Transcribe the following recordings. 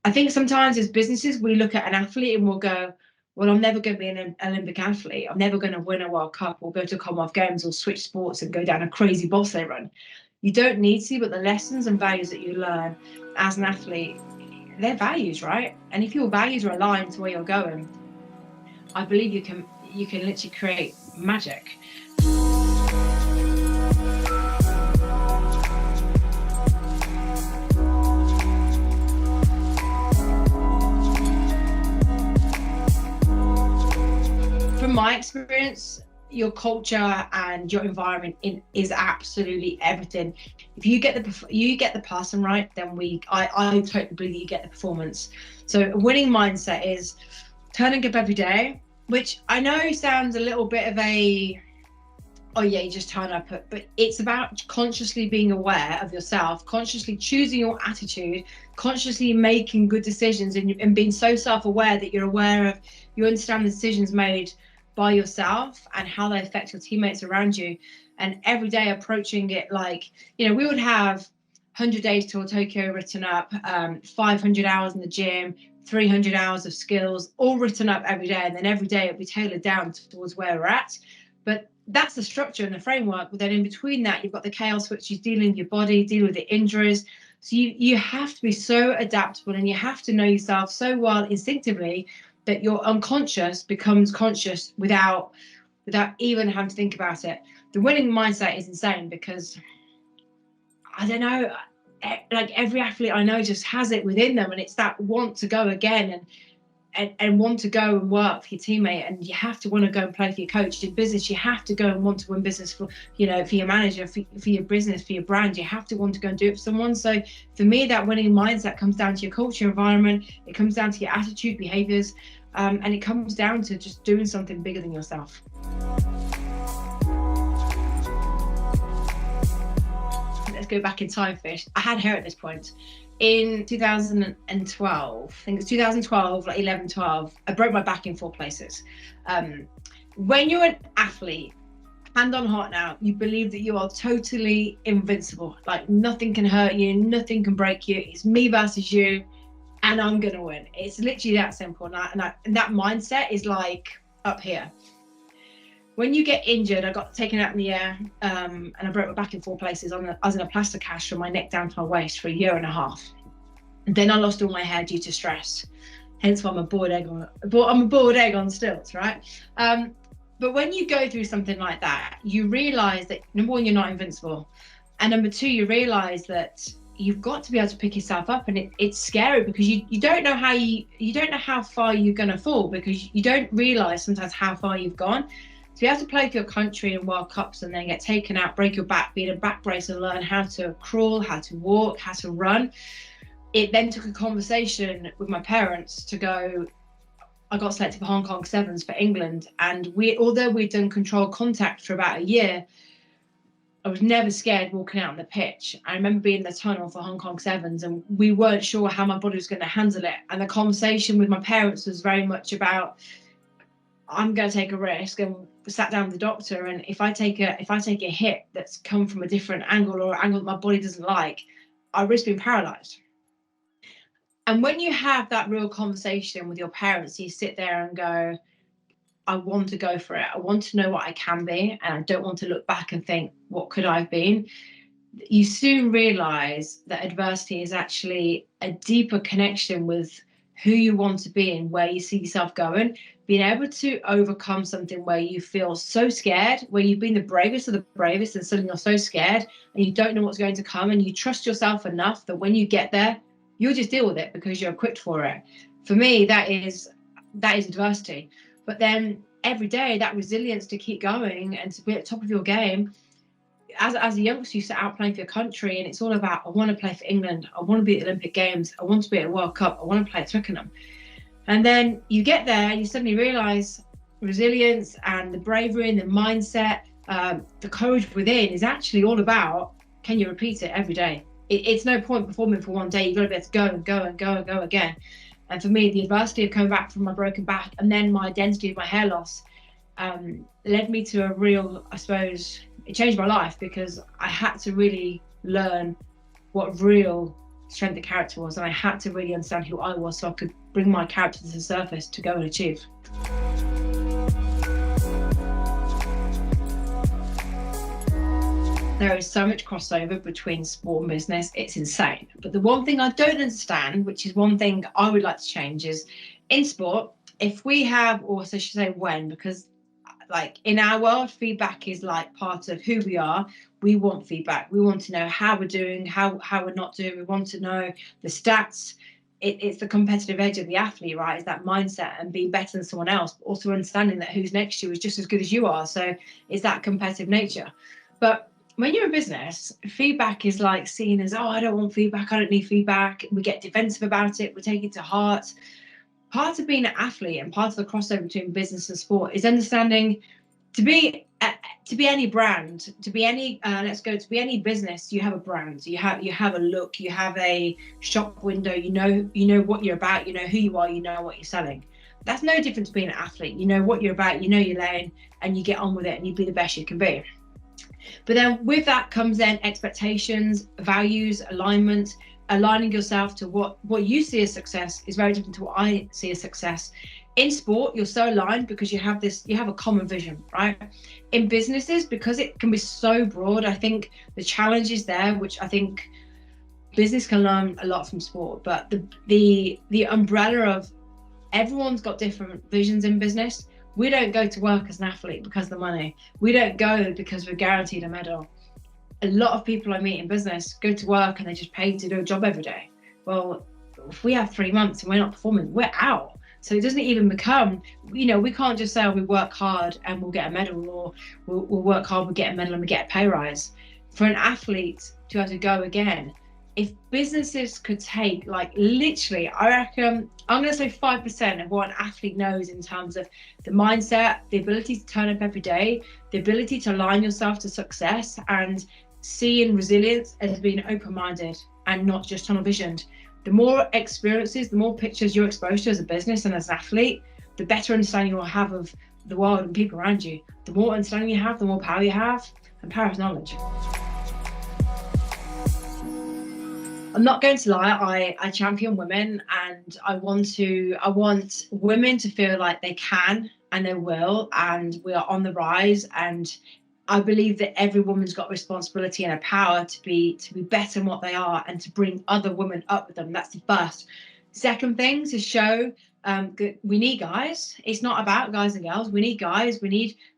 I think sometimes as businesses, we look at an athlete and we'll go, well, I'm never going to be an Olympic athlete. I'm never going to win a World Cup or go to Commonwealth Games or switch sports and go down a crazy bobsleigh run. You don't need to, but the lessons and values that you learn as an athlete, they're values, right? And if your values are aligned to where you're going, I believe you can literally create magic. From my experience, your culture and your environment is absolutely everything. If you get the person right, then I totally believe you get the performance. So a winning mindset is turning up every day, which I know sounds a little bit of a, oh yeah, you just turn up, but it's about consciously being aware of yourself, consciously choosing your attitude, consciously making good decisions, and being so self-aware that you're aware of, you understand the decisions made by yourself and how they affect your teammates around you. And every day approaching it like, we would have 100 days till Tokyo written up, 500 hours in the gym, 300 hours of skills, all written up every day. And then every day it'll be tailored down towards where we're at. But that's the structure and the framework. But then in between that, you've got the chaos, which is dealing with your body, dealing with the injuries. So you have to be so adaptable, and you have to know yourself so well instinctively that your unconscious becomes conscious without even having to think about it. The winning mindset is insane because, I don't know, like every athlete I know just has it within them, and it's that want to go again and want to go and work for your teammate, and you have to want to go and play for your coach. In business, you have to go and want to win business for your manager, for your business, for your brand. You have to want to go and do it for someone. So for me, that winning mindset comes down to your culture, environment. It comes down to your attitude, behaviors, and it comes down to just doing something bigger than yourself. Let's go back in time, Fish. I had hair at this point. In 2012, I think it's 2012, like 11, 12, I broke my back in 4 places. When you're an athlete, hand on heart now, you believe that you are totally invincible. Like nothing can hurt you, nothing can break you. It's me versus you, and I'm gonna win. It's literally that simple. And that mindset is like up here. When you get injured, I got taken out in the air, and I broke my back in 4 places. I was in a plaster cast from my neck down to my waist for a year and a half. And then I lost all my hair due to stress. Hence why I'm a boiled egg on stilts, right? But when you go through something like that, you realize that, number one, you're not invincible. And number two, you realize that you've got to be able to pick yourself up, and it's scary because you don't know how far you're going to fall, because you don't realize sometimes how far you've gone. To be able to play for your country in World Cups and then get taken out, break your back, be in a back brace and learn how to crawl, how to walk, how to run. It then took a conversation with my parents to go, I got selected for Hong Kong Sevens for England. And although we'd done controlled contact for about a year, I was never scared walking out on the pitch. I remember being in the tunnel for Hong Kong Sevens, and we weren't sure how my body was going to handle it. And the conversation with my parents was very much about, I'm going to take a risk, and sat down with the doctor. And if I take a hit that's come from a different angle, or an angle that my body doesn't like, I risk being paralyzed. And when you have that real conversation with your parents, you sit there and go, I want to go for it. I want to know what I can be, and I don't want to look back and think, what could I have been? You soon realize that adversity is actually a deeper connection with who you want to be and where you see yourself going. Being able to overcome something where you feel so scared, where you've been the bravest of the bravest, and suddenly you're so scared and you don't know what's going to come, and you trust yourself enough that when you get there, you'll just deal with it because you're equipped for it. For me, that is adversity. But then every day, that resilience to keep going and to be at the top of your game. As a youngster, you set out playing for your country, and it's all about, I want to play for England, I want to be at the Olympic Games, I want to be at a World Cup, I want to play at Twickenham. And then you get there, you suddenly realize resilience and the bravery and the mindset, the courage within is actually all about, can you repeat it every day? It's no point performing for one day. You've got to be able to go and go and go and go again. And for me, the adversity of coming back from my broken back, and then my identity of my hair loss, led me to a real, I suppose, it changed my life, because I had to really learn what real strength of character was, and I had to really understand who I was so I could bring my character to the surface to go and achieve. There is so much crossover between sport and business, it's insane. But the one thing I don't understand, which is one thing I would like to change, is in sport, if we have, or so I should say when, because like in our world, feedback is like part of who we are. We want feedback. We want to know how we're doing, how we're not doing. We want to know the stats. It's the competitive edge of the athlete, right? It's that mindset and being better than someone else, but also understanding that who's next to you is just as good as you are. So it's that competitive nature. But when you're in business, feedback is like seen as, oh, I don't want feedback. I don't need feedback. We get defensive about it. We take it to heart. Part of being an athlete and part of the crossover between business and sport is understanding to be any brand, to be any to be any business. You have a brand. You have a look. You have a shop window. You know what you're about. You know who you are. You know what you're selling. That's no different to being an athlete. You know what you're about. You know your lane, and you get on with it, and you be the best you can be. But then with that comes then expectations, values, alignment. Aligning yourself to what you see as success is very different to what I see as success. In sport, you're so aligned because you have a common vision, right? In businesses, because it can be so broad, I think the challenge is there, which I think business can learn a lot from sport, but the umbrella of everyone's got different visions in business. We don't go to work as an athlete because of the money. We don't go because we're guaranteed a medal. A lot of people I meet in business go to work and they're just paid to do a job every day. Well, if we have 3 months and we're not performing, we're out. So it doesn't even become, we can't just say, oh, we work hard and we'll get a medal, or we'll work hard, we'll get a medal and we get a pay rise. For an athlete to have to go again, if businesses could take, like, literally, I reckon, I'm going to say 5% of what an athlete knows in terms of the mindset, the ability to turn up every day, the ability to align yourself to success, and seeing resilience as being open-minded and not just tunnel-visioned. The more experiences, the more pictures you're exposed to as a business and as an athlete, the better understanding you'll have of the world and people around you. The more understanding you have, the more power you have, and power is knowledge. I'm not going to lie, I champion women, and I want women to feel like they can and they will, and we are on the rise. And I believe that every woman's got responsibility and a power to be better than what they are and to bring other women up with them. That's the first. Second thing, to show we need guys. It's not about guys and girls. We need guys. We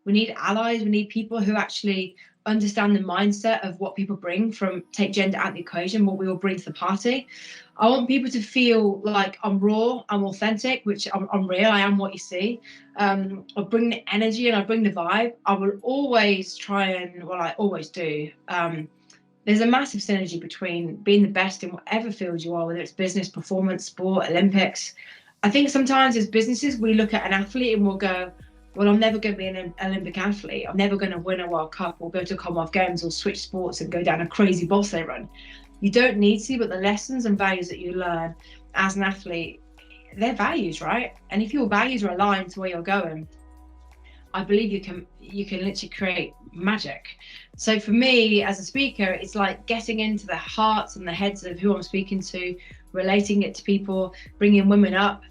need allies. We need people who actually understand the mindset of what people bring, from take gender out of the equation, what we all bring to the party. I want people to feel like I'm raw, I'm authentic, which I'm real, I am what you see. I bring the energy and I bring the vibe. I will always try and, well, I always do. There's a massive synergy between being the best in whatever field you are, whether it's business, performance, sport, Olympics. I think sometimes as businesses, we look at an athlete and we'll go, well, I'm never going to be an Olympic athlete. I'm never going to win a World Cup or go to Commonwealth Games or switch sports and go down a crazy bobsleigh run. You don't need to, but the lessons and values that you learn as an athlete, they're values, right? And if your values are aligned to where you're going, I believe you can literally create magic. So for me as a speaker, it's like getting into the hearts and the heads of who I'm speaking to, relating it to people, bringing women up,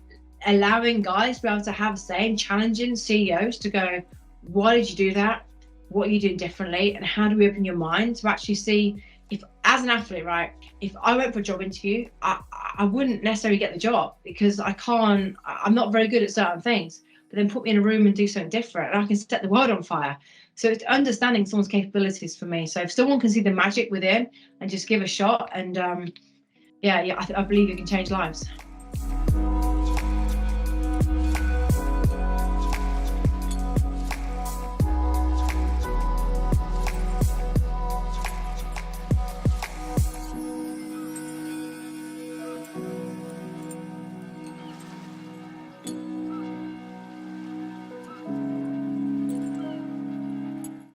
allowing guys to be able to have a say, and challenging CEOs to go, why did you do that? What are you doing differently? And how do we open your mind to actually see, if as an athlete, right, if I went for a job interview, I wouldn't necessarily get the job because I'm not very good at certain things, but then put me in a room and do something different and I can set the world on fire. So it's understanding someone's capabilities for me. So if someone can see the magic within and just give a shot, and I believe you can change lives.